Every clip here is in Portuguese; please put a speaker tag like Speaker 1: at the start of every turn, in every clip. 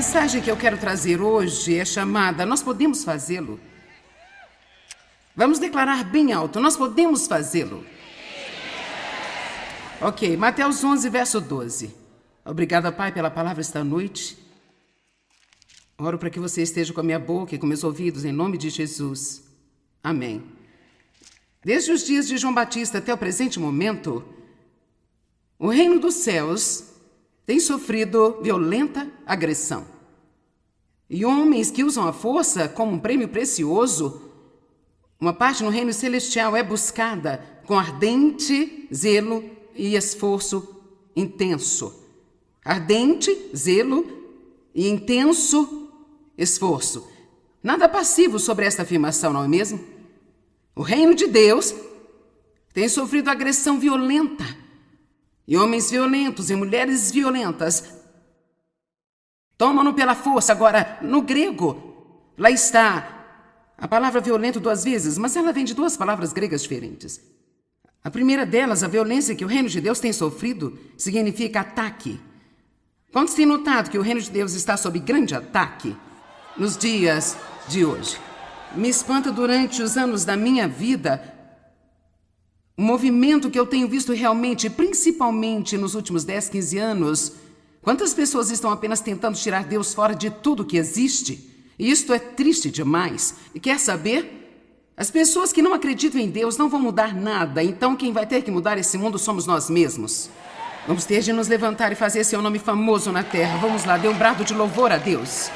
Speaker 1: mensagem que eu quero trazer hoje é chamada Nós Podemos Fazê-lo. Vamos declarar bem alto, nós podemos fazê-lo. Ok, Mateus 11, verso 12. Obrigada, Pai, pela palavra esta noite. Oro para que você esteja com a minha boca e com meus ouvidos, em nome de Jesus. Amém. Desde os dias de João Batista até o presente momento, o reino dos céus tem sofrido violenta agressão. E homens que usam a força como um prêmio precioso, uma parte no reino celestial é buscada com ardente zelo e esforço intenso. Ardente zelo e intenso esforço. Nada passivo sobre esta afirmação, não é mesmo? O reino de Deus tem sofrido agressão violenta. E homens violentos e mulheres violentas tomam-no pela força. Agora, no grego, lá está a palavra violento 2 vezes, mas ela vem de 2 palavras gregas diferentes. A primeira delas, a violência que o reino de Deus tem sofrido, significa ataque. Quantos têm notado que o reino de Deus está sob grande ataque nos dias de hoje? Me espanta durante os anos da minha vida o movimento que eu tenho visto realmente, principalmente nos últimos 10, 15 anos. Quantas pessoas estão apenas tentando tirar Deus fora de tudo que existe? E isto é triste demais. E quer saber? As pessoas que não acreditam em Deus não vão mudar nada. Então quem vai ter que mudar esse mundo somos nós mesmos. Vamos ter de nos levantar e fazer seu nome famoso na terra. Vamos lá, dê um brado de louvor a Deus.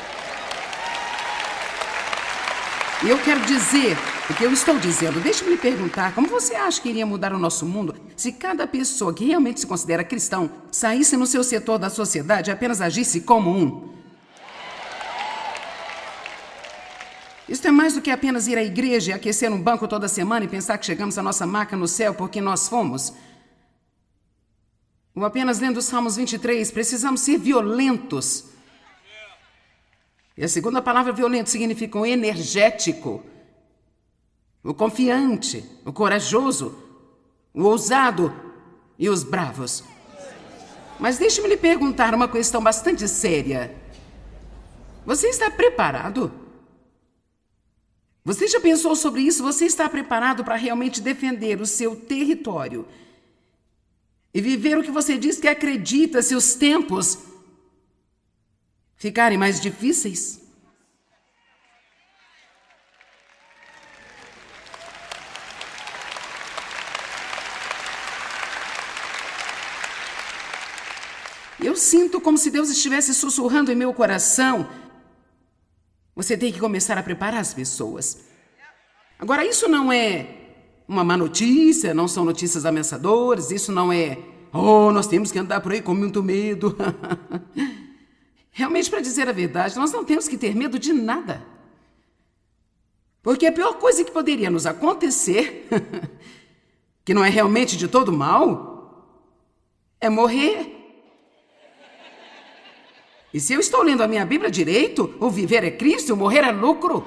Speaker 1: E eu quero dizer o que eu estou dizendo. Deixe-me lhe perguntar, como você acha que iria mudar o nosso mundo se cada pessoa que realmente se considera cristão saísse no seu setor da sociedade e apenas agisse como um? Isso é mais do que apenas ir à igreja e aquecer um banco toda semana e pensar que chegamos à nossa marca no céu porque nós fomos. Ou apenas lendo os Salmos 23, precisamos ser violentos. E a segunda palavra violento significa o energético, o confiante, o corajoso, o ousado e os bravos. Mas deixe-me lhe perguntar uma questão bastante séria. Você está preparado? Você já pensou sobre isso? Você está preparado para realmente defender o seu território e viver o que você diz que acredita se os tempos ficarem mais difíceis? Eu sinto como se Deus estivesse sussurrando em meu coração. Você tem que começar a preparar as pessoas. Agora, isso não é uma má notícia, não são notícias ameaçadoras, isso não é, nós temos que andar por aí com muito medo. Realmente, para dizer a verdade, nós não temos que ter medo de nada. Porque a pior coisa que poderia nos acontecer, que não é realmente de todo mal, é morrer. E se eu estou lendo a minha Bíblia direito, o viver é Cristo e o morrer é lucro.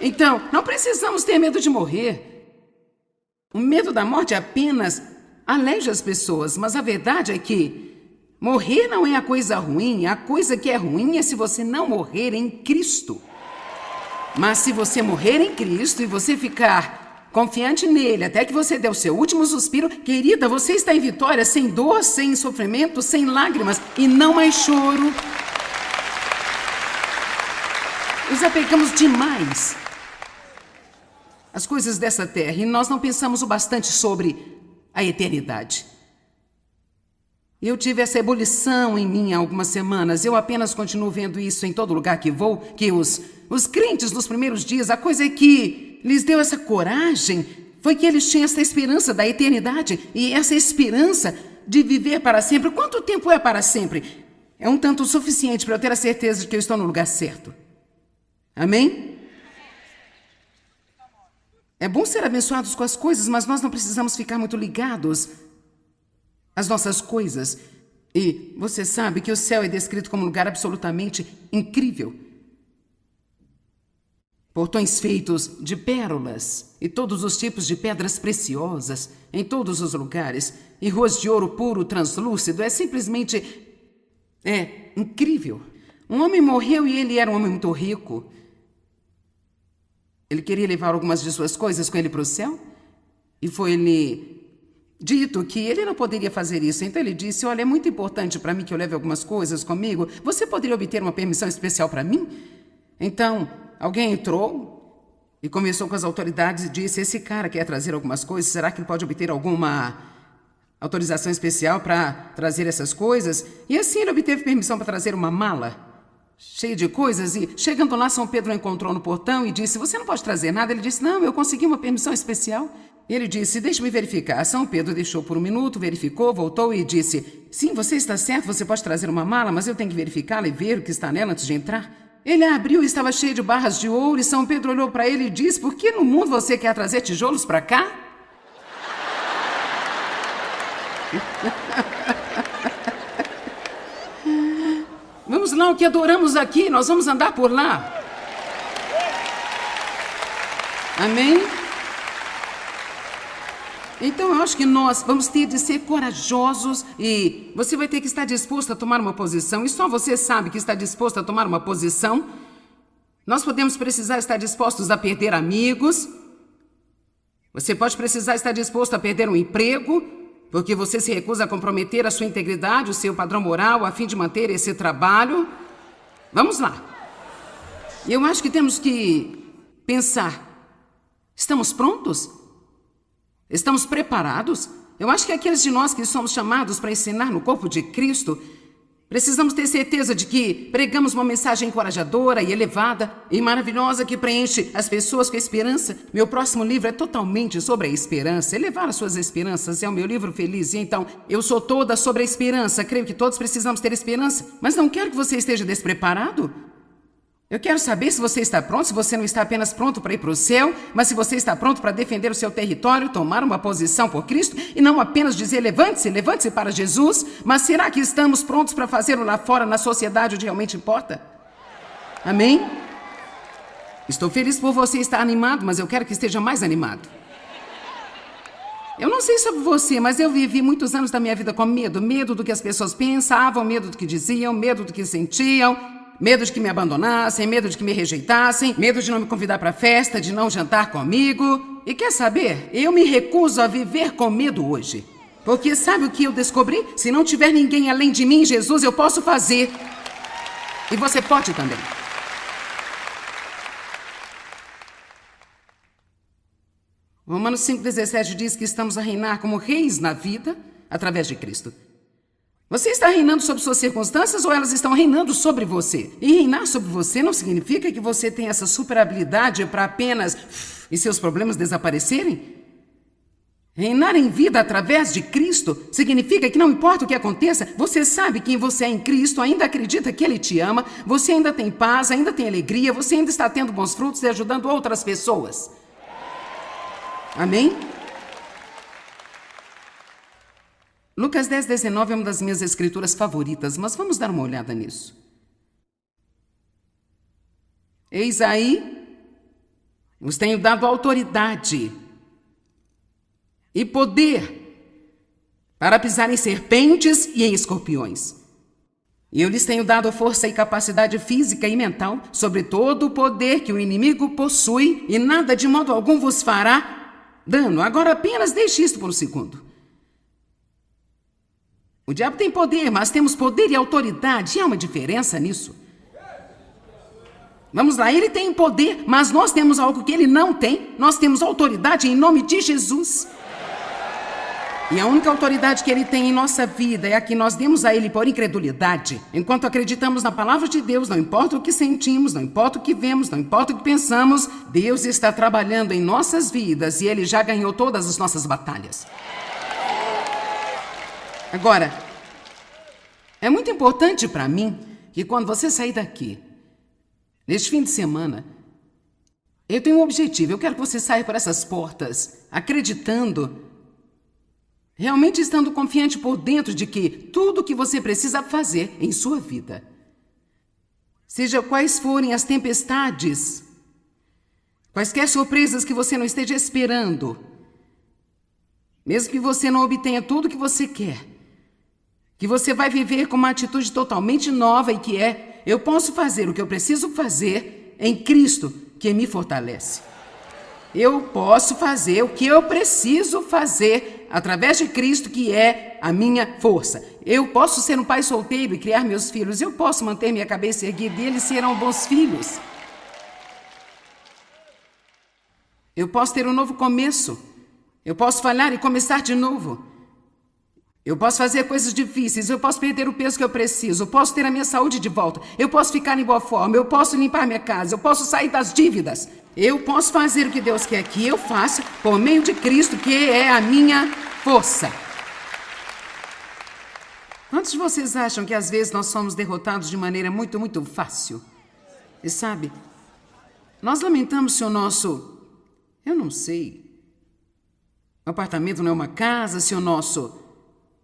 Speaker 1: Então, não precisamos ter medo de morrer. O medo da morte apenas aleja as pessoas, mas a verdade é que morrer não é a coisa ruim. A coisa que é ruim é se você não morrer em Cristo. Mas se você morrer em Cristo e você ficar confiante nele até que você dê o seu último suspiro, querida, você está em vitória, sem dor, sem sofrimento, sem lágrimas e não mais choro. Nos apegamos demais às coisas dessa terra e nós não pensamos o bastante sobre a eternidade. Eu tive essa ebulição em mim há algumas semanas. Eu apenas continuo vendo isso em todo lugar que vou, que os crentes dos primeiros dias, a coisa é que lhes deu essa coragem foi que eles tinham essa esperança da eternidade e essa esperança de viver para sempre. Quanto tempo é para sempre? É um tanto suficiente para eu ter a certeza de que eu estou no lugar certo. Amém? É bom ser abençoados com as coisas, mas nós não precisamos ficar muito ligados às nossas coisas. E você sabe que o céu é descrito como um lugar absolutamente incrível. portões feitos de pérolas e todos os tipos de pedras preciosas em todos os lugares, e ruas de ouro puro translúcido. É simplesmente incrível. Um homem morreu e ele era um homem muito rico. Ele queria levar algumas de suas coisas com ele para o céu, e foi-lhe dito que ele não poderia fazer isso. Então ele disse: olha, é muito importante para mim que eu leve algumas coisas comigo. Você poderia obter uma permissão especial para mim? Então alguém entrou e conversou com as autoridades e disse: esse cara quer trazer algumas coisas, será que ele pode obter alguma autorização especial para trazer essas coisas? E assim ele obteve permissão para trazer uma mala cheia de coisas, e chegando lá, São Pedro o encontrou no portão e disse: você não pode trazer nada? Ele disse: não, eu consegui uma permissão especial. Ele disse: deixe-me verificar. São Pedro deixou por um minuto, verificou, voltou e disse: sim, você está certo, você pode trazer uma mala, mas eu tenho que verificá-la e ver o que está nela antes de entrar. Ele a abriu e estava cheia de barras de ouro, e São Pedro olhou para ele e disse: por que no mundo você quer trazer tijolos para cá? Vamos lá, o que adoramos aqui, nós vamos andar por lá. Amém? Então eu acho que nós vamos ter de ser corajosos, e você vai ter que estar disposto a tomar uma posição, e só você sabe que está disposto a tomar uma posição. Nós podemos precisar estar dispostos a perder amigos. Você pode precisar estar disposto a perder um emprego, porque você se recusa a comprometer a sua integridade, o seu padrão moral, a fim de manter esse trabalho. Vamos lá. Eu acho que temos que pensar: estamos prontos? Estamos preparados? Eu acho que aqueles de nós que somos chamados para ensinar no corpo de Cristo, precisamos ter certeza de que pregamos uma mensagem encorajadora e elevada e maravilhosa que preenche as pessoas com esperança. Meu próximo livro é totalmente sobre a esperança. Elevar as suas esperanças é o meu livro feliz. E então, eu sou toda sobre a esperança. Creio que todos precisamos ter esperança. Mas não quero que você esteja despreparado. Eu quero saber se você está pronto, se você não está apenas pronto para ir para o céu, mas se você está pronto para defender o seu território, tomar uma posição por Cristo e não apenas dizer: levante-se, levante-se para Jesus. Mas será que estamos prontos para fazê-lo lá fora, na sociedade, onde realmente importa? Amém? Estou feliz por você estar animado, mas eu quero que esteja mais animado. Eu não sei sobre você, mas eu vivi muitos anos da minha vida com medo. Medo do que as pessoas pensavam, medo do que diziam, medo do que sentiam. Medo de que me abandonassem, medo de que me rejeitassem, medo de não me convidar para a festa, de não jantar comigo. E quer saber? Eu me recuso a viver com medo hoje. Porque sabe o que eu descobri? Se não tiver ninguém além de mim, Jesus, eu posso fazer. E você pode também. Romanos 5,17 diz que estamos a reinar como reis na vida através de Cristo. Você está reinando sobre suas circunstâncias ou elas estão reinando sobre você? E reinar sobre você não significa que você tem essa super habilidade para apenas e seus problemas desaparecerem? Reinar em vida através de Cristo significa que não importa o que aconteça, você sabe quem você é em Cristo, ainda acredita que Ele te ama, você ainda tem paz, ainda tem alegria, você ainda está tendo bons frutos e ajudando outras pessoas. Amém? Lucas 10:19 é uma das minhas escrituras favoritas, mas vamos dar uma olhada nisso. Eis aí, vos tenho dado autoridade e poder para pisar em serpentes e em escorpiões. E eu lhes tenho dado força e capacidade física e mental sobre todo o poder que o inimigo possui, e nada de modo algum vos fará dano. Agora apenas deixe isto por um segundo. O diabo tem poder, mas temos poder e autoridade. E há uma diferença nisso. Vamos lá, ele tem poder, mas nós temos algo que ele não tem. Nós temos autoridade em nome de Jesus. E a única autoridade que ele tem em nossa vida é a que nós demos a ele por incredulidade. Enquanto acreditamos na palavra de Deus, não importa o que sentimos, não importa o que vemos, não importa o que pensamos, Deus está trabalhando em nossas vidas e ele já ganhou todas as nossas batalhas. Agora, é muito importante para mim que quando você sair daqui, neste fim de semana, eu tenho um objetivo. Eu quero que você saia por essas portas acreditando, realmente estando confiante por dentro de que tudo o que você precisa fazer em sua vida, seja quais forem as tempestades Quaisquer surpresas que você não esteja esperando, mesmo que você não obtenha tudo o que você quer, que você vai viver com uma atitude totalmente nova e que é: eu posso fazer o que eu preciso fazer em Cristo, que me fortalece. Eu posso fazer o que eu preciso fazer através de Cristo, que é a minha força. Eu posso ser um pai solteiro e criar meus filhos. Eu posso manter minha cabeça erguida e eles serão bons filhos. Eu posso ter um novo começo. Eu posso falhar e começar de novo. Eu posso fazer coisas difíceis. Eu posso perder o peso que eu preciso. Eu posso ter a minha saúde de volta. Eu posso ficar em boa forma. Eu posso limpar minha casa. Eu posso sair das dívidas. Eu posso fazer o que Deus quer que eu faça por meio de Cristo, que é a minha força. Quantos de vocês acham que às vezes nós somos derrotados de maneira muito, muito fácil? E sabe, nós lamentamos se o nosso, eu não sei, o apartamento não é uma casa, se o nosso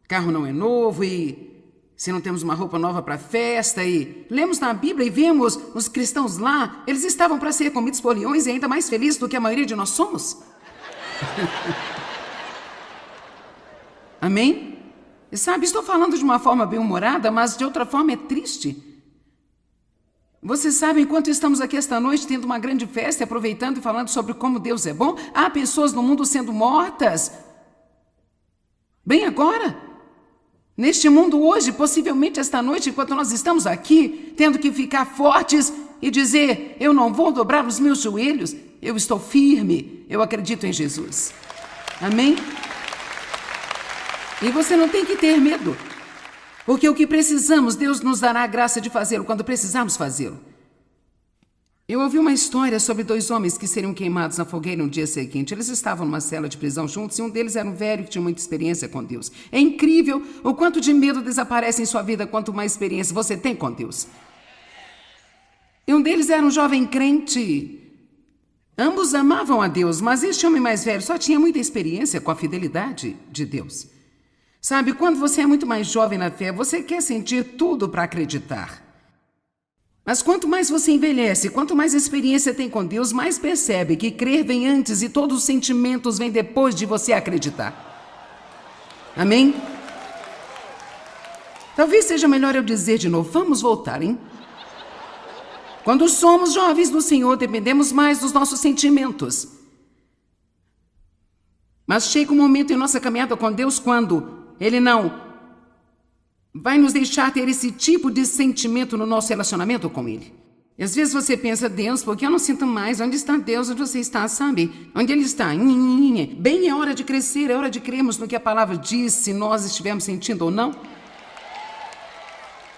Speaker 1: carro não é novo e se não temos uma roupa nova para a festa, e lemos na Bíblia e vemos os cristãos lá, eles estavam para ser comidos por leões e ainda mais felizes do que a maioria de nós somos. Amém? E sabe, estou falando de uma forma bem-humorada, mas de outra forma é triste. Vocês sabem, enquanto estamos aqui esta noite tendo uma grande festa, aproveitando e falando sobre como Deus é bom, há pessoas no mundo sendo mortas. Bem agora. Neste mundo hoje, possivelmente esta noite, enquanto nós estamos aqui, tendo que ficar fortes e dizer: eu não vou dobrar os meus joelhos, eu estou firme, eu acredito em Jesus. Amém? E você não tem que ter medo, porque o que precisamos, Deus nos dará a graça de fazê-lo quando precisarmos fazê-lo. Eu ouvi uma história sobre 2 homens que seriam queimados na fogueira no dia seguinte. Eles estavam numa cela de prisão juntos e um deles era um velho que tinha muita experiência com Deus. É incrível o quanto de medo desaparece em sua vida quanto mais experiência você tem com Deus. E um deles era um jovem crente. Ambos amavam a Deus, mas este homem mais velho só tinha muita experiência com a fidelidade de Deus. Sabe, quando você é muito mais jovem na fé, você quer sentir tudo para acreditar. Mas quanto mais você envelhece, quanto mais experiência tem com Deus, mais percebe que crer vem antes e todos os sentimentos vêm depois de você acreditar. Amém? Talvez seja melhor eu dizer de novo, vamos voltar, hein? Quando somos jovens no Senhor, dependemos mais dos nossos sentimentos. Mas chega um momento em nossa caminhada com Deus quando Ele não vai nos deixar ter esse tipo de sentimento no nosso relacionamento com Ele. E às vezes você pensa: Deus, porque eu não sinto mais? Onde está Deus? Onde você está, sabe? Onde Ele está? Bem, é hora de crescer, é hora de crermos no que a palavra diz, se nós estivermos sentindo ou não.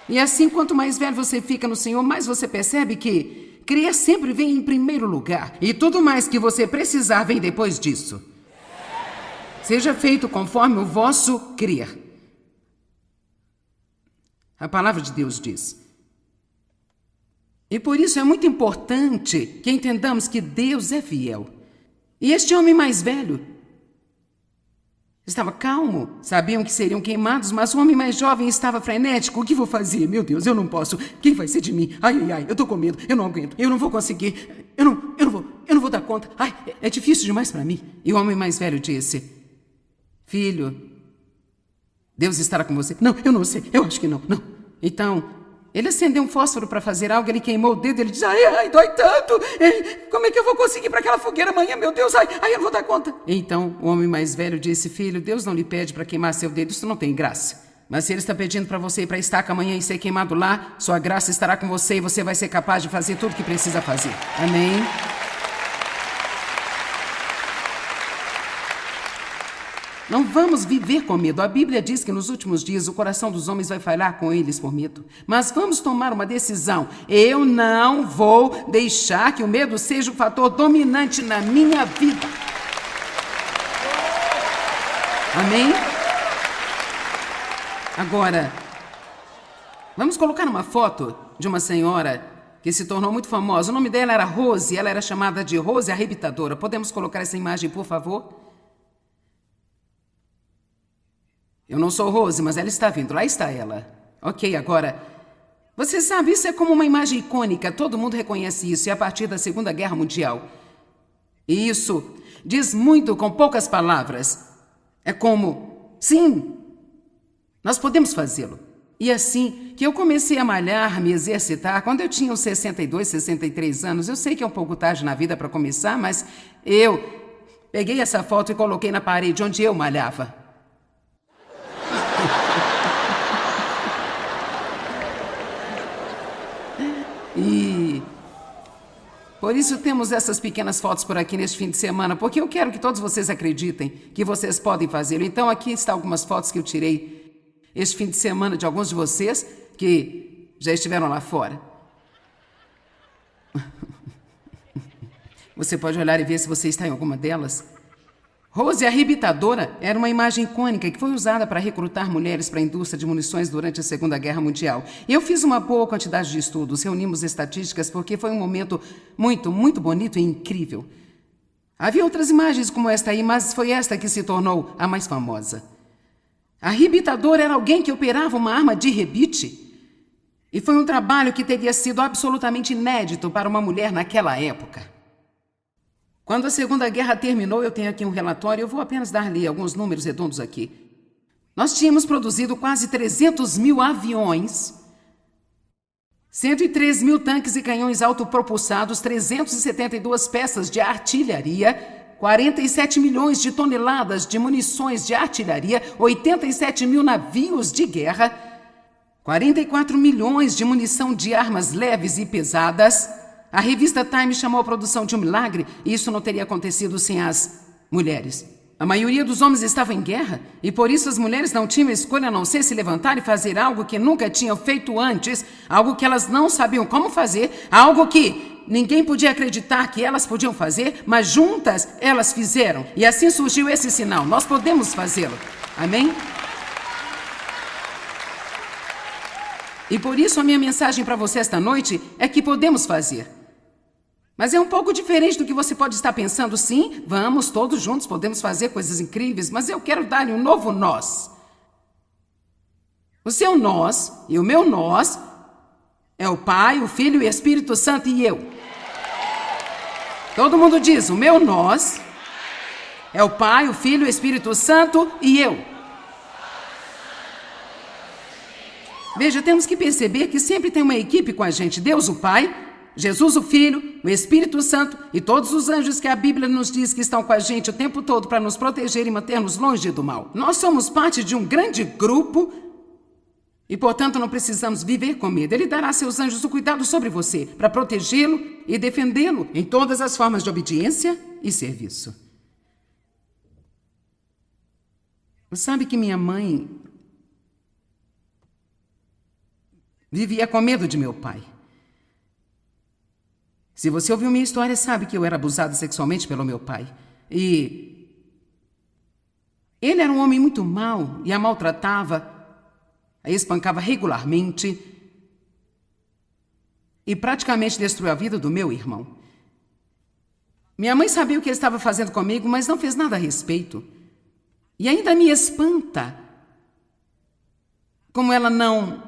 Speaker 1: E assim, quanto mais velho você fica no Senhor, mais você percebe que crer sempre vem em primeiro lugar. E tudo mais que você precisar vem depois disso. Seja feito conforme o vosso crer. A palavra de Deus diz. E por isso é muito importante que entendamos que Deus é fiel. E este homem mais velho estava calmo, sabiam que seriam queimados, mas o homem mais jovem estava frenético. O que vou fazer? Meu Deus, eu não posso. Quem vai ser de mim? Ai, eu tô com medo, eu não aguento, eu não vou conseguir, eu não vou dar conta. Ai, é difícil demais para mim. E o homem mais velho disse: filho, Deus estará com você. Não, eu não sei, eu acho que não. Então, ele acendeu um fósforo para fazer algo, ele queimou o dedo, ele disse: ai, dói tanto, como é que eu vou conseguir para aquela fogueira amanhã, meu Deus, ai, eu não vou dar conta. Então, o homem mais velho disse: filho, Deus não lhe pede para queimar seu dedo, isso não tem graça. Mas se Ele está pedindo para você ir para a estaca amanhã e ser queimado lá, sua graça estará com você e você vai ser capaz de fazer tudo o que precisa fazer. Amém? Não vamos viver com medo. A Bíblia diz que nos últimos dias o coração dos homens vai falhar com eles por medo. Mas vamos tomar uma decisão. Eu não vou deixar que o medo seja o fator dominante na minha vida. Amém? Agora, vamos colocar uma foto de uma senhora que se tornou muito famosa. O nome dela era Rose, ela era chamada de Rose a Arrebitadora. Podemos colocar essa imagem, por favor? Eu não sou Rose, mas ela está vindo. Lá está ela. Ok, agora, você sabe, isso é como uma imagem icônica. Todo mundo reconhece isso. E a partir da Segunda Guerra Mundial, E isso diz muito com poucas palavras. É como, sim, nós podemos fazê-lo. E assim que eu comecei a malhar, me exercitar, quando eu tinha uns 62, 63 anos, eu sei que é um pouco tarde na vida para começar, mas eu peguei essa foto e coloquei na parede onde eu malhava. E por isso temos essas pequenas fotos por aqui neste fim de semana, porque eu quero que todos vocês acreditem que vocês podem fazê-lo. Então aqui estão algumas fotos que eu tirei este fim de semana de alguns de vocês que já estiveram lá fora. Você pode olhar e ver se você está em alguma delas. Rose, a arrebitadora, era uma imagem icônica que foi usada para recrutar mulheres para a indústria de munições durante a Segunda Guerra Mundial. Eu fiz uma boa quantidade de estudos, reunimos estatísticas, porque foi um momento muito, muito bonito e incrível. Havia outras imagens como esta aí, mas foi esta que se tornou a mais famosa. A arrebitadora era alguém que operava uma arma de rebite. E foi um trabalho que teria sido absolutamente inédito para uma mulher naquela época. Quando a Segunda Guerra terminou, eu tenho aqui um relatório, eu vou apenas dar-lhe alguns números redondos aqui. Nós tínhamos produzido quase 300 mil aviões, 103 mil tanques e canhões autopropulsados, 372 peças de artilharia, 47 milhões de toneladas de munições de artilharia, 87 mil navios de guerra, 44 milhões de munição de armas leves e pesadas. A revista Time chamou a produção de um milagre e isso não teria acontecido sem as mulheres. A maioria dos homens estava em guerra e por isso as mulheres não tinham escolha a não ser se levantar e fazer algo que nunca tinham feito antes, algo que elas não sabiam como fazer, algo que ninguém podia acreditar que elas podiam fazer, mas juntas elas fizeram. E assim surgiu esse sinal. Nós podemos fazê-lo. Amém? E por isso a minha mensagem para você esta noite é que podemos fazer. Mas é um pouco diferente do que você pode estar pensando. Sim, vamos, todos juntos podemos fazer coisas incríveis, mas eu quero dar-lhe um novo nós. O seu nós e o meu nós é o Pai, o Filho e o Espírito Santo e eu. Todo mundo diz, o meu nós é o Pai, o Filho, o Espírito Santo e eu. Veja, temos que perceber que sempre tem uma equipe com a gente. Deus o Pai, Jesus o Filho, o Espírito Santo e todos os anjos que a Bíblia nos diz que estão com a gente o tempo todo para nos proteger e manter-nos longe do mal. Nós somos parte de um grande grupo e, portanto, não precisamos viver com medo. Ele dará a seus anjos o cuidado sobre você para protegê-lo e defendê-lo em todas as formas de obediência e serviço. Sabe que minha mãe vivia com medo de meu pai. Se você ouviu minha história, sabe que eu era abusada sexualmente pelo meu pai. E ele era um homem muito mau e a maltratava, a espancava regularmente e praticamente destruiu a vida do meu irmão. Minha mãe sabia o que ele estava fazendo comigo, mas não fez nada a respeito. E ainda me espanta como ela não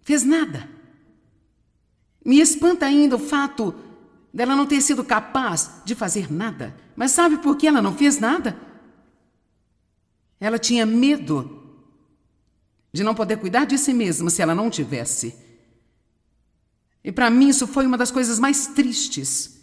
Speaker 1: fez nada. Me espanta ainda o fato dela não ter sido capaz de fazer nada. Mas sabe por que ela não fez nada? Ela tinha medo de não poder cuidar de si mesma se ela não tivesse. E para mim isso foi uma das coisas mais tristes.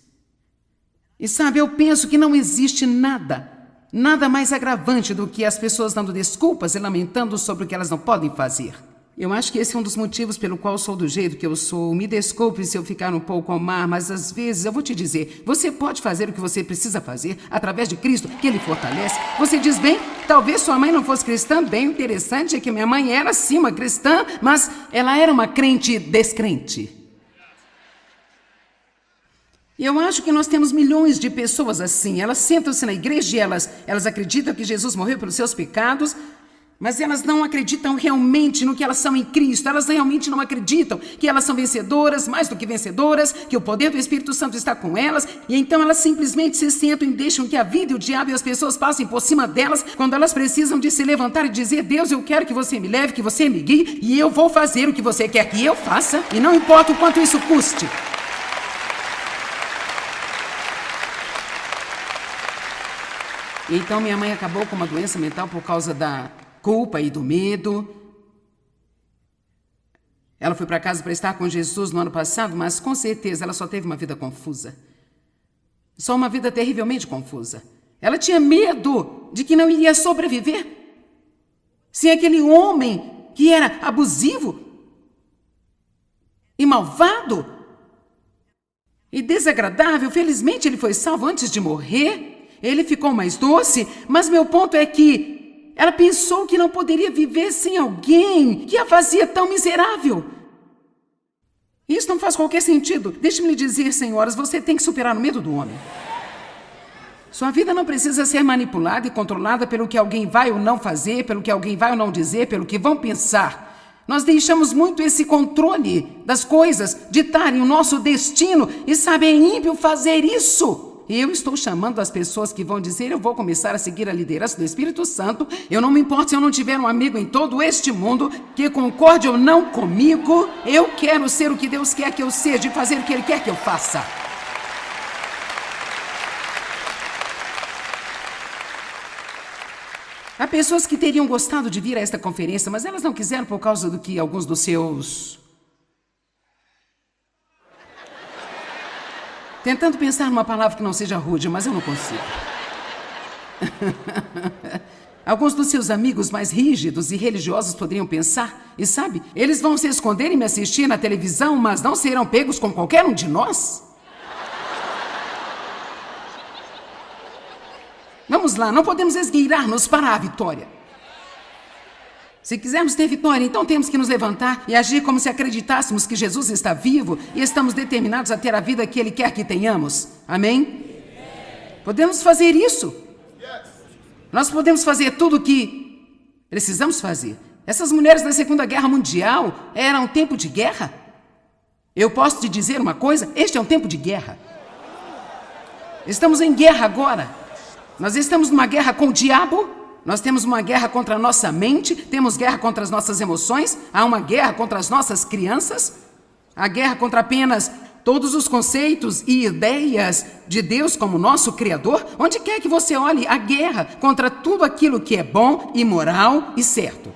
Speaker 1: E sabe, eu penso que não existe nada mais agravante do que as pessoas dando desculpas e lamentando sobre o que elas não podem fazer. Eu acho que esse é um dos motivos pelo qual sou do jeito que eu sou. Me desculpe se eu ficar um pouco ao mar, mas às vezes eu vou te dizer, você pode fazer o que você precisa fazer através de Cristo, que Ele fortalece. Você diz, bem, talvez sua mãe não fosse cristã. Bem, o interessante é que minha mãe era sim uma cristã, mas ela era uma crente descrente. E eu acho que nós temos milhões de pessoas assim. Elas sentam-se na igreja e elas acreditam que Jesus morreu pelos seus pecados, mas elas não acreditam realmente no que elas são em Cristo. Elas realmente não acreditam que elas são vencedoras, mais do que vencedoras, que o poder do Espírito Santo está com elas. E então elas simplesmente se sentam e deixam que a vida e o diabo e as pessoas passem por cima delas, quando elas precisam de se levantar e dizer, Deus, eu quero que você me leve, que você me guie, e eu vou fazer o que você quer que eu faça, e não importa o quanto isso custe. Então minha mãe acabou com uma doença mental por causa da culpa e do medo. Ela foi para casa para estar com Jesus no ano passado, mas com certeza ela só teve uma vida confusa. Só uma vida terrivelmente confusa. Ela tinha medo de que não iria sobreviver. Sem aquele homem que era abusivo e malvado e desagradável. Felizmente ele foi salvo antes de morrer. Ele ficou mais doce, mas meu ponto é que ela pensou que não poderia viver sem alguém que a fazia tão miserável. Isso não faz qualquer sentido. Deixe-me lhe dizer, senhoras, você tem que superar o medo do homem. Sua vida não precisa ser manipulada e controlada pelo que alguém vai ou não fazer, pelo que alguém vai ou não dizer, pelo que vão pensar. Nós deixamos muito esse controle das coisas ditarem o nosso destino e sabe, é ímpio fazer isso. Eu estou chamando as pessoas que vão dizer, eu vou começar a seguir a liderança do Espírito Santo. Eu não me importo se eu não tiver um amigo em todo este mundo que concorde ou não comigo. Eu quero ser o que Deus quer que eu seja e fazer o que Ele quer que eu faça. Há pessoas que teriam gostado de vir a esta conferência, mas elas não quiseram por causa do que alguns dos seus... Tentando pensar numa palavra que não seja rude, mas eu não consigo. Alguns dos seus amigos mais rígidos e religiosos poderiam pensar, e sabe, eles vão se esconder e me assistir na televisão, mas não serão pegos com qualquer um de nós. Vamos lá, não podemos esgueirar-nos para a vitória. Se quisermos ter vitória, então temos que nos levantar e agir como se acreditássemos que Jesus está vivo e estamos determinados a ter a vida que Ele quer que tenhamos. Amém? Podemos fazer isso. Nós podemos fazer tudo o que precisamos fazer. Essas mulheres da Segunda Guerra Mundial era um tempo de guerra. Eu posso te dizer uma coisa, este é um tempo de guerra. Estamos em guerra agora. Nós estamos numa guerra com o diabo. Nós temos uma guerra contra a nossa mente, temos guerra contra as nossas emoções, há uma guerra contra as nossas crianças, há guerra contra apenas todos os conceitos e ideias de Deus como nosso Criador. Onde quer que você olhe, há guerra contra tudo aquilo que é bom e moral e certo.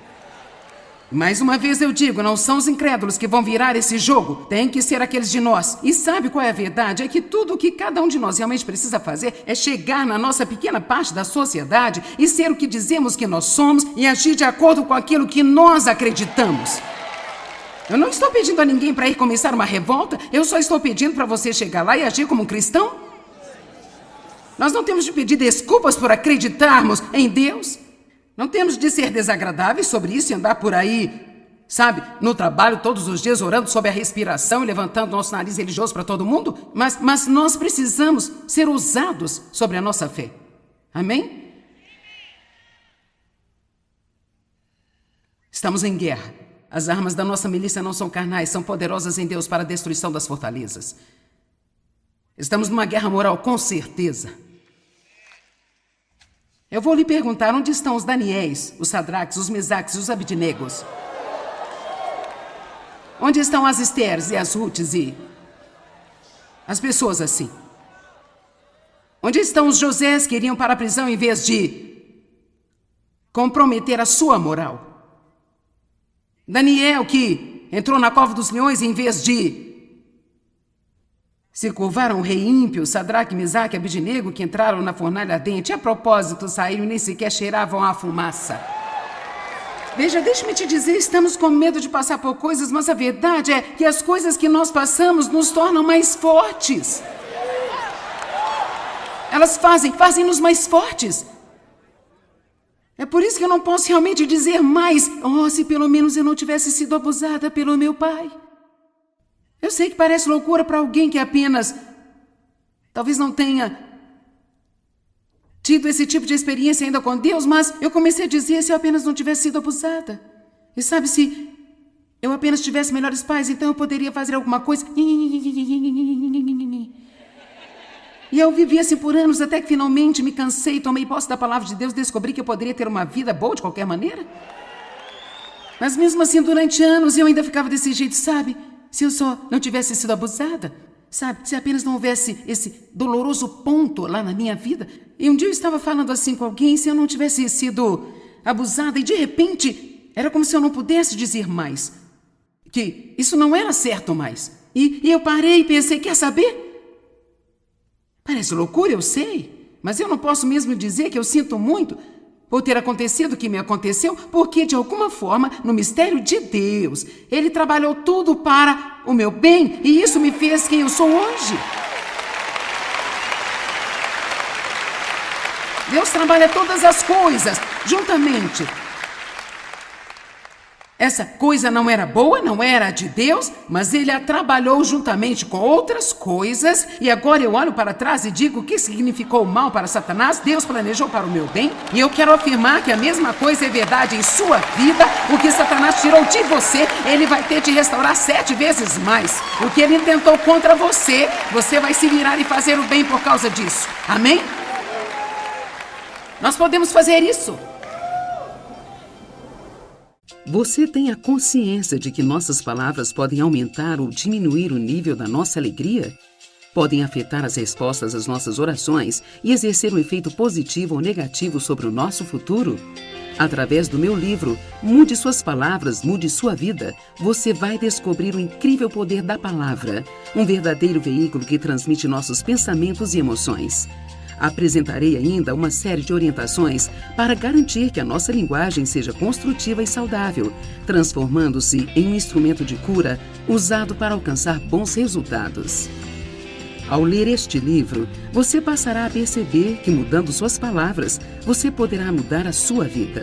Speaker 1: Mais uma vez eu digo, não são os incrédulos que vão virar esse jogo, tem que ser aqueles de nós. E sabe qual é a verdade? É que tudo o que cada um de nós realmente precisa fazer é chegar na nossa pequena parte da sociedade e ser o que dizemos que nós somos e agir de acordo com aquilo que nós acreditamos. Eu não estou pedindo a ninguém para ir começar uma revolta, eu só estou pedindo para você chegar lá e agir como um cristão. Nós não temos de pedir desculpas por acreditarmos em Deus. Não temos de ser desagradáveis sobre isso e andar por aí, sabe, no trabalho todos os dias orando sobre a respiração e levantando nosso nariz religioso para todo mundo, mas nós precisamos ser ousados sobre a nossa fé. Amém? Estamos em guerra. As armas da nossa milícia não são carnais, são poderosas em Deus para a destruição das fortalezas. Estamos numa guerra moral, com certeza. Eu vou lhe perguntar, onde estão os Daniéis, os Sadraques, os Mesaques e os Abidnegos? Onde estão as Estéres e as Rutes e as pessoas assim? Onde estão os Josés que iriam para a prisão em vez de comprometer a sua moral? Daniel que entrou na cova dos leões em vez de se curvaram o rei ímpio, Sadraque, Mesaque e Abidnego, que entraram na fornalha ardente. A propósito, saíram e nem sequer cheiravam a fumaça. Veja, deixe-me te dizer, estamos com medo de passar por coisas, mas a verdade é que as coisas que nós passamos nos tornam mais fortes. Elas fazem-nos mais fortes. É por isso que eu não posso realmente dizer mais, se pelo menos eu não tivesse sido abusada pelo meu pai. Eu sei que parece loucura para alguém que apenas talvez não tenha tido esse tipo de experiência ainda com Deus, mas eu comecei a dizer, se eu apenas não tivesse sido abusada. E sabe, se eu apenas tivesse melhores pais, então eu poderia fazer alguma coisa. E eu vivi assim por anos, até que finalmente me cansei, tomei posse da palavra de Deus, descobri que eu poderia ter uma vida boa de qualquer maneira. Mas mesmo assim, durante anos, eu ainda ficava desse jeito, sabe? Se eu só não tivesse sido abusada. Sabe, se apenas não houvesse esse doloroso ponto lá na minha vida. E um dia eu estava falando assim com alguém, se eu não tivesse sido abusada, e de repente era como se eu não pudesse dizer mais. Que isso não era certo mais. E eu parei e pensei, quer saber? Parece loucura, eu sei. Mas eu não posso mesmo dizer que eu sinto muito por ter acontecido o que me aconteceu, porque de alguma forma, no mistério de Deus, Ele trabalhou tudo para o meu bem e isso me fez quem eu sou hoje. Deus trabalha todas as coisas juntamente. Essa coisa não era boa, não era de Deus, mas Ele a trabalhou juntamente com outras coisas. E agora eu olho para trás e digo o que significou o mal para Satanás, Deus planejou para o meu bem. E eu quero afirmar que a mesma coisa é verdade em sua vida. O que Satanás tirou de você, ele vai ter de restaurar 7 vezes mais. O que ele intentou contra você, você vai se virar e fazer o bem por causa disso. Amém? Nós podemos fazer isso. Você tem a consciência de que nossas palavras podem aumentar ou diminuir o nível da nossa alegria? Podem afetar as respostas às nossas orações e exercer um efeito positivo ou negativo sobre o nosso futuro? Através do meu livro, Mude Suas Palavras, Mude Sua Vida, você vai descobrir o incrível poder da palavra, um verdadeiro veículo que transmite nossos pensamentos e emoções. Apresentarei ainda uma série de orientações para garantir que a nossa linguagem seja construtiva e saudável, transformando-se em um instrumento de cura usado para alcançar bons resultados. Ao ler este livro, você passará a perceber que, mudando suas palavras, você poderá mudar a sua vida.